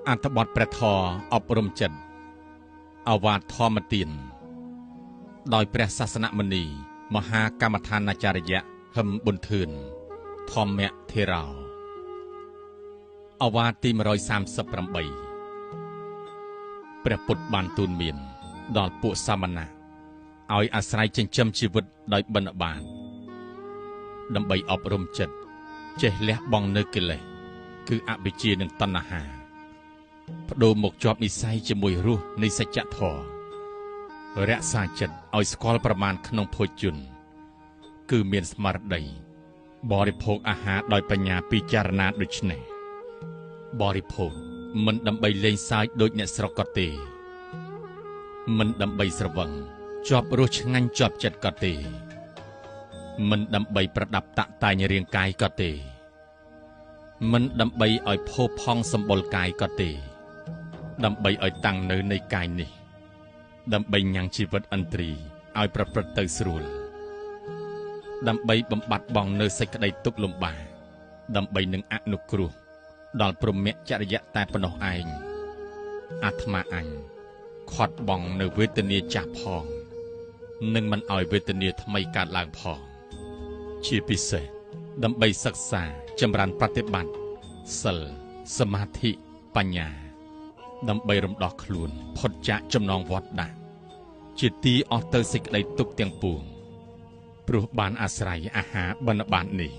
អត្ថបទព្រះធម៌អប់រំចិត្តអវាទធម្មទានដោយព្រះសាសនមុនីមហាកម្មដ្ឋានាចារ្យហឹមប៊ុនធឿនធម្មធេរោអវាទទី138ព្រះពុទ្ធបានទូនមានដល់ពួកសាមណៈឲ្យអាស្រ័យចិញ្ចឹមជីវិតដោយបិណ្ឌបាតដើម្បីអប់រំចិត្តចេះលះបង់នៅកិលេសគឺអវិជ្ជានិងតណ្ហាបដូរមកជាប់និស័យជាមួយរសនៃសច្ចធម៌រក្សាចិត្តឲ្យស្គាល់ប្រមាណក្នុងភោជនគឺមានស្មារតីបរិភោគអាហារដោយបញ្ញាពិចារណាដូចនេះបរិភោគមិនដើម្បីលេងសើចដូចអ្នកស្រុកក៏ទេមិនដើម្បីស្រវឹងជាប់រសឆ្ងាញ់ជាប់ចិត្តក៏ទេមិនដើម្បីប្រដាប់តាក់តែងរាងកាយក៏ទេមិនដើម្បីឲ្យផូរផង់សម្បុរកាយក៏ទេដើម្បីឲ្យតាំងនៅនៃកាយនេះដើម្បីញ៉ាំងជីវិតឥន្ទ្រីឲ្យប្រព្រឹត្តទៅស្រួលដើម្បីបំបត្តិបងនៅសេចក្តីទុក្ខលំបាកដើម្បីនឹងអនុគ្រោះដល់ព្រហ្មចរិយៈតែប៉ុណ្ណោះឯងអាត្មាអញខាត់បងនៅវេទនាចាស់ផងនឹងមិនឲ្យវេទនាថ្មីកើតឡើងផងជាពិសេសដើម្បីសិក្សាចម្រើនប្រតិបត្តិសិលសមាធិបញ្ញាដើម្បីរំដោះខ្លួនផុតចាកចំណងវដ្តដាក់ជាទីអស់ទៅសេចក្តីទុក្ខទាំងពួងព្រោះបានអាស្រ័យអាហារបិណ្ឌបាតនេះ